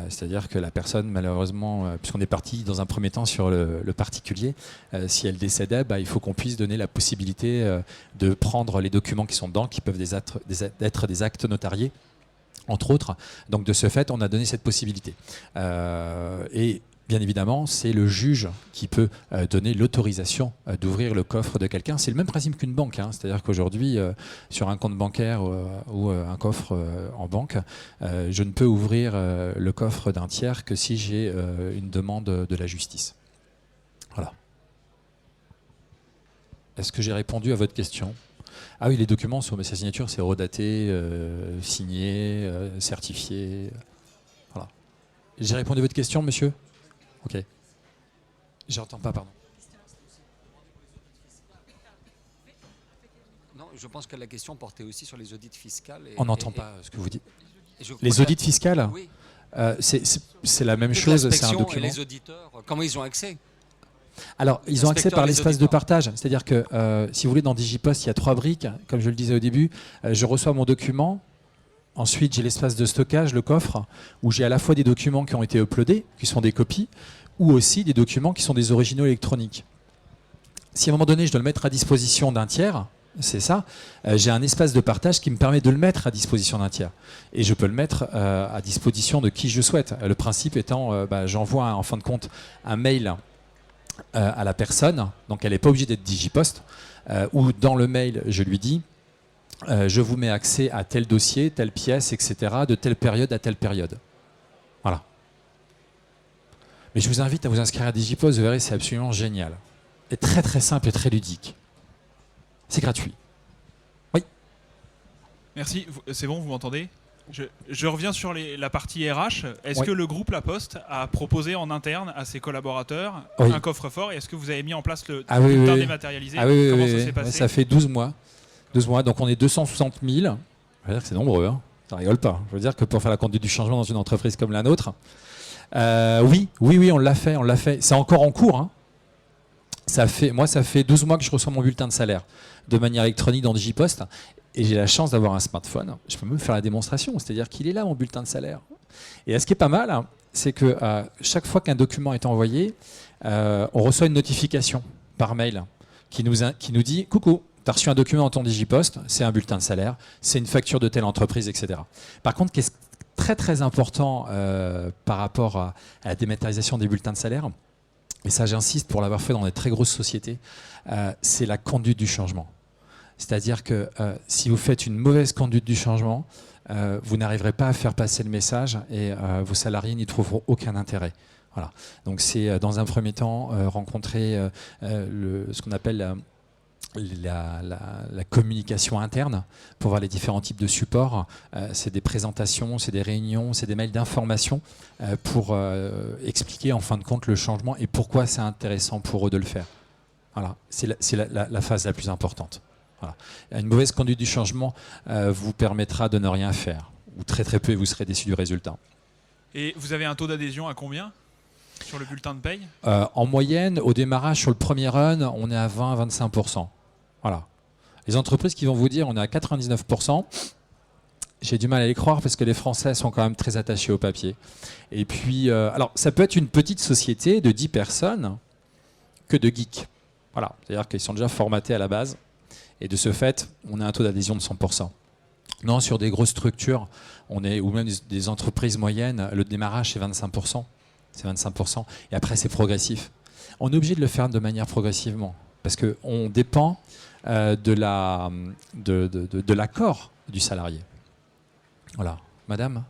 C'est-à-dire que la personne, malheureusement, puisqu'on est parti dans un premier temps sur le particulier, si elle décédait, il faut qu'on puisse donner la possibilité de prendre les documents qui sont dedans, qui peuvent être des actes notariés, entre autres. Donc de ce fait, on a donné cette possibilité. Et bien évidemment, c'est le juge qui peut donner l'autorisation d'ouvrir le coffre de quelqu'un. C'est le même principe qu'une banque. C'est-à-dire qu'aujourd'hui, sur un compte bancaire ou un coffre en banque, je ne peux ouvrir le coffre d'un tiers que si j'ai une demande de la justice. Voilà. Est-ce que j'ai répondu à votre question ? Ah oui, les documents sur sa signature, c'est redaté, signé, certifié. Voilà. J'ai répondu à votre question, monsieur? Ok. J'entends pas, pardon. Non, je pense que la question portait aussi sur les audits fiscaux. On n'entend pas ce que vous dites. Je Les crois audits fiscaux, Oui. c'est la même Toute chose, c'est un l'inspection document. Et les auditeurs, comment ils ont accès? Alors, ils ont accès Inspecteur par des l'espace de auditeurs. partage. C'est-à-dire que, si vous voulez, dans Digipost, il y a 3 briques. Comme je le disais au début, je reçois mon document. Ensuite, j'ai l'espace de stockage, le coffre, où j'ai à la fois des documents qui ont été uploadés, qui sont des copies, ou aussi des documents qui sont des originaux électroniques. Si à un moment donné, je dois le mettre à disposition d'un tiers, c'est ça, j'ai un espace de partage qui me permet de le mettre à disposition d'un tiers. Et je peux le mettre à disposition de qui je souhaite. Le principe étant, j'envoie en fin de compte un mail à la personne, donc elle n'est pas obligée d'être Digipost, où dans le mail, je lui dis, je vous mets accès à tel dossier, telle pièce, etc., de telle période à telle période. Voilà. Mais je vous invite à vous inscrire à Digipost, vous verrez, c'est absolument génial. Et très très simple et très ludique. C'est gratuit. Oui. Merci, c'est bon, vous m'entendez? Je reviens sur la partie RH. Est-ce Oui. que le groupe La Poste a proposé en interne à ses collaborateurs Oui. un coffre-fort? Et est-ce que vous avez mis en place le Ah oui, bulletin oui. dématérialisé? Ah oui, Comment oui, ça oui. s'est passé? Ça fait 12 mois. 12 mois, donc on est 260 000. Je veux dire que c'est nombreux, hein. Ça rigole pas. Je veux dire que pour faire la conduite du changement dans une entreprise comme la nôtre, oui, on l'a fait. C'est encore en cours, hein. Ça fait 12 mois que je reçois mon bulletin de salaire de manière électronique dans Digipost. Et j'ai la chance d'avoir un smartphone. Je peux même faire la démonstration, c'est-à-dire qu'il est là, mon bulletin de salaire. Et ce qui est pas mal, hein, c'est que chaque fois qu'un document est envoyé, on reçoit une notification par mail qui nous dit « Coucou, tu as reçu un document dans ton Digipost, c'est un bulletin de salaire, c'est une facture de telle entreprise, etc. » Par contre, qu'est-ce qui est très très important par rapport à la dématérialisation des bulletins de salaire, et ça j'insiste pour l'avoir fait dans des très grosses sociétés, c'est la conduite du changement. C'est-à-dire que si vous faites une mauvaise conduite du changement, vous n'arriverez pas à faire passer le message et vos salariés n'y trouveront aucun intérêt. Voilà. Donc c'est dans un premier temps rencontrer ce qu'on appelle la communication interne pour voir les différents types de supports. C'est des présentations, c'est des réunions, c'est des mails d'information pour expliquer en fin de compte le changement et pourquoi c'est intéressant pour eux de le faire. Voilà. C'est la phase la plus importante. Voilà. Une mauvaise conduite du changement vous permettra de ne rien faire, ou très très peu, et vous serez déçu du résultat. Et vous avez un taux d'adhésion à combien sur le bulletin de paye? En moyenne, au démarrage, sur le premier run, on est à 20-25%. Voilà. Les entreprises qui vont vous dire on est à 99%, j'ai du mal à les croire parce que les Français sont quand même très attachés au papier. Et puis, alors, ça peut être une petite société de 10 personnes que de geeks. Voilà. C'est-à-dire qu'ils sont déjà formatés à la base. Et de ce fait, on a un taux d'adhésion de 100%. Non, sur des grosses structures, ou même des entreprises moyennes, le démarrage c'est 25%. C'est 25%. Et après, c'est progressif. On est obligé de le faire de manière progressivement. Parce qu'on dépend de l'accord du salarié. Voilà. Madame ?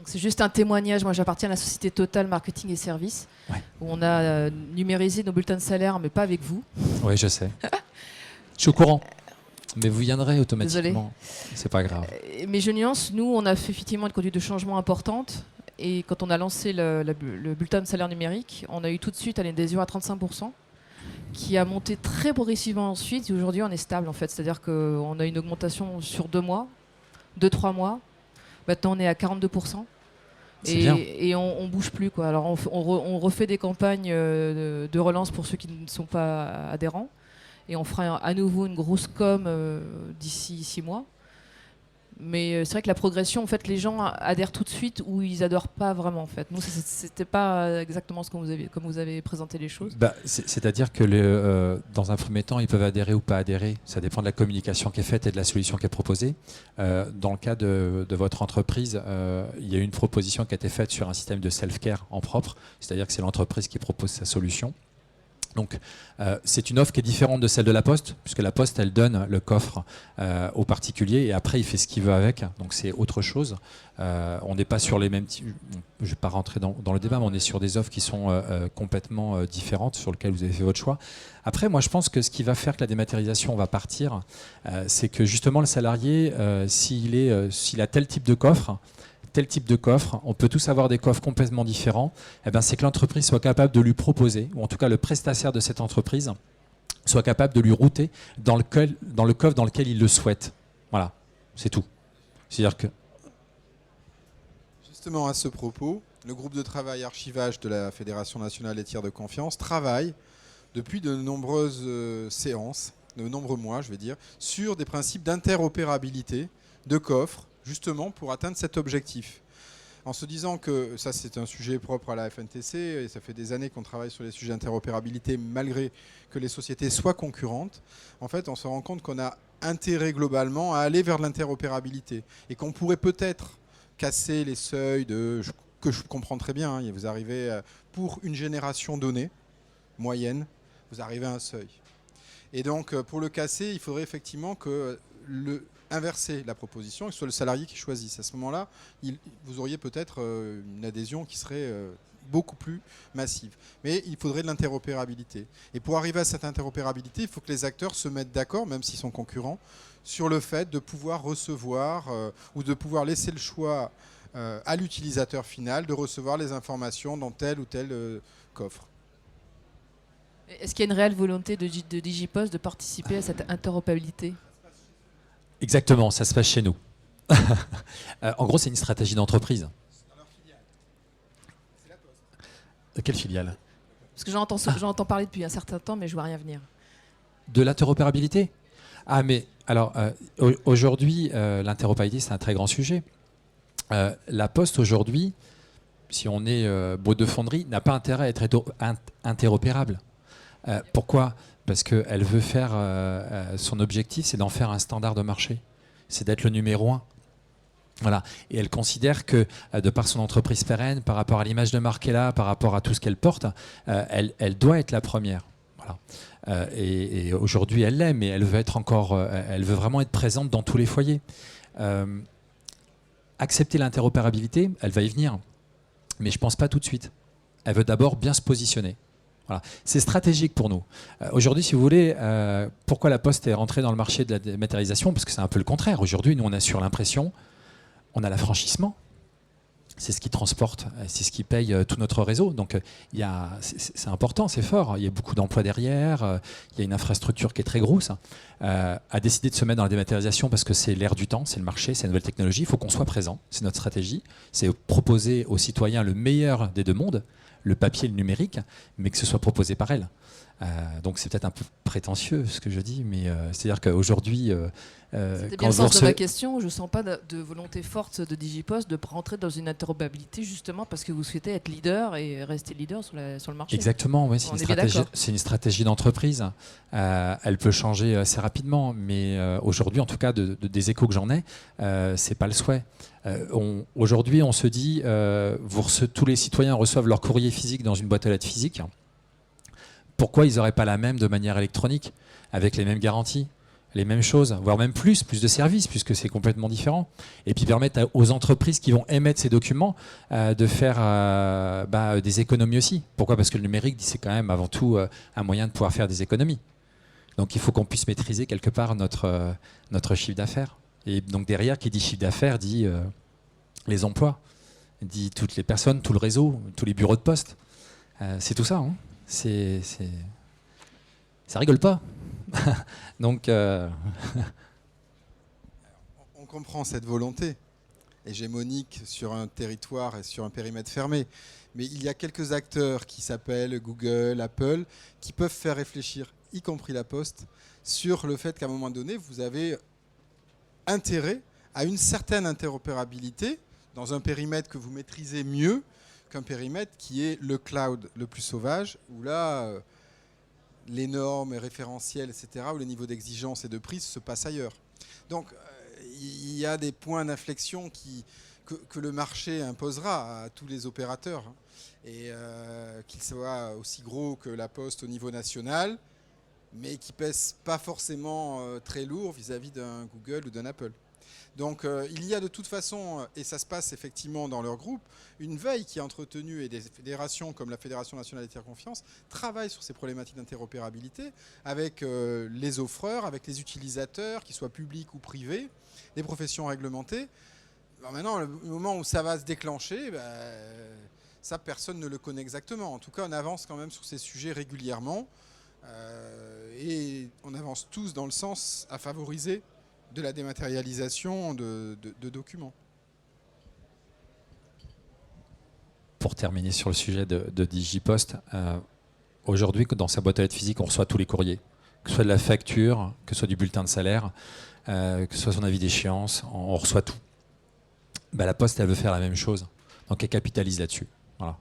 C'est juste un témoignage. Moi, j'appartiens à la société Total Marketing et Services, où on a numérisé nos bulletins de salaire, mais pas avec vous. Oui, je sais. Je suis au courant. Mais vous viendrez automatiquement. Désolée. C'est pas grave. Mais je nuance, nous, on a fait effectivement une conduite de changement importante. Et quand on a lancé le bulletin de salaire numérique, on a eu tout de suite une adhésion à 35%, qui a monté très progressivement ensuite. Et aujourd'hui, on est stable, en fait. C'est-à-dire qu'on a une augmentation sur 2 mois, 2-3 mois. Maintenant, on est à 42%. Et on bouge plus, quoi. Alors, on refait des campagnes de relance pour ceux qui ne sont pas adhérents. Et on fera à nouveau une grosse com d'ici 6 mois. Mais c'est vrai que la progression, en fait, les gens adhèrent tout de suite ou ils adhèrent pas vraiment, en fait. Nous, c'était pas exactement comme vous avez présenté les choses. C'est-à-dire que dans un premier temps, ils peuvent adhérer ou pas adhérer. Ça dépend de la communication qui est faite et de la solution qui est proposée. Dans le cas de votre entreprise, il y a eu une proposition qui a été faite sur un système de self-care en propre. C'est-à-dire que c'est l'entreprise qui propose sa solution. Donc c'est une offre qui est différente de celle de la Poste, puisque la Poste, elle donne le coffre au particulier et après il fait ce qu'il veut avec, donc c'est autre chose. On n'est pas sur les mêmes... Je ne vais pas rentrer dans le débat, mais on est sur des offres qui sont complètement différentes, sur lesquelles vous avez fait votre choix. Après, moi je pense que ce qui va faire que la dématérialisation va partir, c'est que justement le salarié, s'il a tel type de coffre, on peut tous avoir des coffres complètement différents, c'est que l'entreprise soit capable de lui proposer, ou en tout cas le prestataire de cette entreprise, soit capable de lui router dans le coffre dans lequel il le souhaite. Voilà, c'est tout. C'est-à-dire que... Justement, à ce propos, le groupe de travail archivage de la Fédération nationale des tiers de confiance travaille depuis de nombreuses séances, de nombreux mois, je vais dire, sur des principes d'interopérabilité de coffres, justement pour atteindre cet objectif. En se disant que ça c'est un sujet propre à la FNTC et ça fait des années qu'on travaille sur les sujets d'interopérabilité malgré que les sociétés soient concurrentes, en fait on se rend compte qu'on a intérêt globalement à aller vers l'interopérabilité et qu'on pourrait peut-être casser les seuils que je comprends très bien, hein, vous arrivez pour une génération donnée, moyenne, vous arrivez à un seuil. Et donc pour le casser, il faudrait effectivement que inverser la proposition et que ce soit le salarié qui choisisse. À ce moment-là, vous auriez peut-être une adhésion qui serait beaucoup plus massive. Mais il faudrait de l'interopérabilité. Et pour arriver à cette interopérabilité, il faut que les acteurs se mettent d'accord, même s'ils sont concurrents, sur le fait de pouvoir recevoir ou de pouvoir laisser le choix à l'utilisateur final de recevoir les informations dans tel ou tel coffre. Est-ce qu'il y a une réelle volonté de Digipost de participer à cette interopérabilité ? Exactement, ça se passe chez nous. En gros, c'est une stratégie d'entreprise. Dans leur filiale. C'est la Poste. Quelle filiale? Parce que j'entends parler depuis un certain temps, mais je vois rien venir. De l'interopérabilité? Ah, mais alors, aujourd'hui, l'interopérabilité, c'est un très grand sujet. La Poste, aujourd'hui, si on est boîte de fonderie, n'a pas intérêt à être interopérable. Pourquoi ? Parce qu'elle veut faire, son objectif, c'est d'en faire un standard de marché. C'est d'être le numéro 1. Voilà. Et elle considère que, de par son entreprise pérenne, par rapport à l'image de marque qu'elle a, par rapport à tout ce qu'elle porte, elle doit être la première. Voilà. Et aujourd'hui, elle l'est, mais elle veut elle veut vraiment être présente dans tous les foyers. Accepter l'interopérabilité, elle va y venir. Mais je ne pense pas tout de suite. Elle veut d'abord bien se positionner. Voilà. C'est stratégique pour nous. Aujourd'hui, si vous voulez, pourquoi la Poste est rentrée dans le marché de la dématérialisation? Parce que c'est un peu le contraire. Aujourd'hui, nous, on assure l'impression, on a l'affranchissement. C'est ce qui transporte, c'est ce qui paye tout notre réseau. Donc, c'est important, c'est fort. Il y a beaucoup d'emplois derrière, il y a une infrastructure qui est très grosse. A décidé de se mettre dans la dématérialisation parce que c'est l'ère du temps, c'est le marché, c'est la nouvelle technologie. Il faut qu'on soit présent. C'est notre stratégie. C'est proposer aux citoyens le meilleur des deux mondes, le papier et le numérique, mais que ce soit proposé par elle. Donc c'est peut-être un peu prétentieux ce que je dis, mais c'est-à-dire qu'aujourd'hui... C'était bien le sens de ma question. Je ne sens pas de volonté forte de Digipost de rentrer dans une interopérabilité justement parce que vous souhaitez être leader et rester leader sur le marché. Exactement, oui, c'est une stratégie d'entreprise. Elle peut changer assez rapidement, mais aujourd'hui, en tout cas, des échos que j'en ai, c'est pas le souhait. Aujourd'hui, on se dit, tous les citoyens reçoivent leur courrier physique dans une boîte aux lettres physique. Pourquoi ils n'auraient pas la même de manière électronique, avec les mêmes garanties, les mêmes choses, voire même plus de services, puisque c'est complètement différent. Et puis permettre aux entreprises qui vont émettre ces documents de faire des économies aussi. Pourquoi ? Parce que le numérique, c'est quand même avant tout un moyen de pouvoir faire des économies. Donc il faut qu'on puisse maîtriser quelque part notre chiffre d'affaires. Et donc derrière, qui dit chiffre d'affaires, dit les emplois, dit toutes les personnes, tout le réseau, tous les bureaux de poste. C'est tout ça, hein. Ça rigole pas. Donc, on comprend cette volonté hégémonique sur un territoire et sur un périmètre fermé. Mais il y a quelques acteurs qui s'appellent Google, Apple, qui peuvent faire réfléchir, y compris la Poste, sur le fait qu'à un moment donné, vous avez intérêt à une certaine interopérabilité dans un périmètre que vous maîtrisez mieux qu'un périmètre qui est le cloud le plus sauvage, où là, les normes et référentiels, etc., où les niveaux d'exigence et de prise se passent ailleurs. Donc, il y a des points d'inflexion que le marché imposera à tous les opérateurs, hein, et qu'ils soient aussi gros que la Poste au niveau national, mais qui pèsent pas forcément très lourd vis-à-vis d'un Google ou d'un Apple. Donc il y a de toute façon, et ça se passe effectivement dans leur groupe, une veille qui est entretenue, et des fédérations comme la Fédération nationale des tiers confiance travaillent sur ces problématiques d'interopérabilité avec les offreurs, avec les utilisateurs, qu'ils soient publics ou privés, les professions réglementées. Alors maintenant, le moment où ça va se déclencher, ça personne ne le connaît exactement. En tout cas, on avance quand même sur ces sujets régulièrement, et on avance tous dans le sens à favoriser de la dématérialisation de documents. Pour terminer sur le sujet de DigiPost, aujourd'hui, dans sa boîte aux lettres physique, on reçoit tous les courriers, que ce soit de la facture, que ce soit du bulletin de salaire, que ce soit son avis d'échéance, on reçoit tout. La Poste, elle veut faire la même chose, donc elle capitalise là-dessus. Voilà.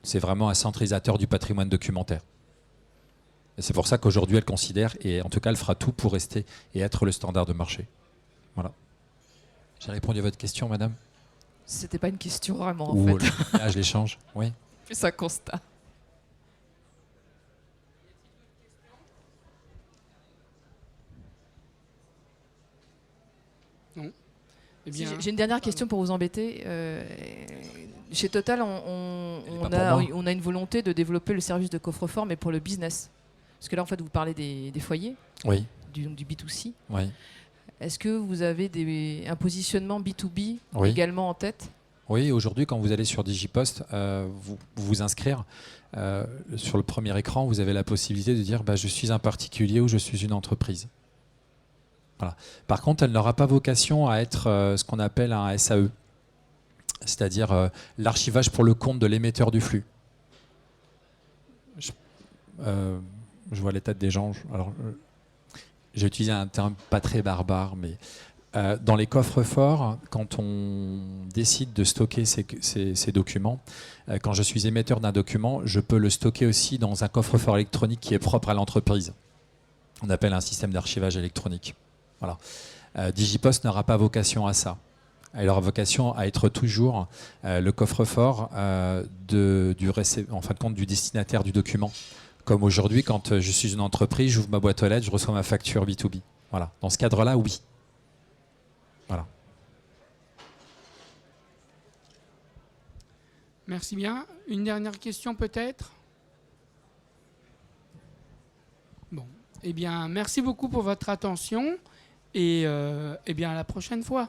C'est vraiment un centralisateur du patrimoine documentaire. Et c'est pour ça qu'aujourd'hui, elle considère, et en tout cas, elle fera tout pour rester et être le standard de marché. Voilà. J'ai répondu à votre question, madame? C'était pas une question vraiment, en Ou fait. là, je l'échange? Oui. Plus un constat. Non. Eh bien, J'ai une dernière question pour vous embêter. Chez Total, on a une volonté de développer le service de coffre-fort, mais pour le business. Parce que là, en fait, vous parlez des foyers, Oui. du B2C. Oui. Est-ce que vous avez un positionnement B2B Oui. également en tête? Oui, aujourd'hui, quand vous allez sur DigiPost, vous inscrire, sur le premier écran, vous avez la possibilité de dire je suis un particulier ou je suis une entreprise. Voilà. Par contre, elle n'aura pas vocation à être ce qu'on appelle un SAE, c'est-à-dire l'archivage pour le compte de l'émetteur du flux. Je vois les têtes des gens. Alors, j'ai utilisé un terme pas très barbare, mais dans les coffres forts, quand on décide de stocker ces documents, quand je suis émetteur d'un document, je peux le stocker aussi dans un coffre-fort électronique qui est propre à l'entreprise. On appelle un système d'archivage électronique. Voilà. DigiPost n'aura pas vocation à ça. Elle aura vocation à être toujours le coffre-fort en fin de compte, du destinataire du document. Comme aujourd'hui, quand je suis une entreprise, j'ouvre ma boîte aux lettres, je reçois ma facture B2B. Voilà. Dans ce cadre-là, oui. Voilà. merci bien. Une dernière question peut-être? Bon. Eh bien, merci beaucoup pour votre attention et eh bien, à la prochaine fois.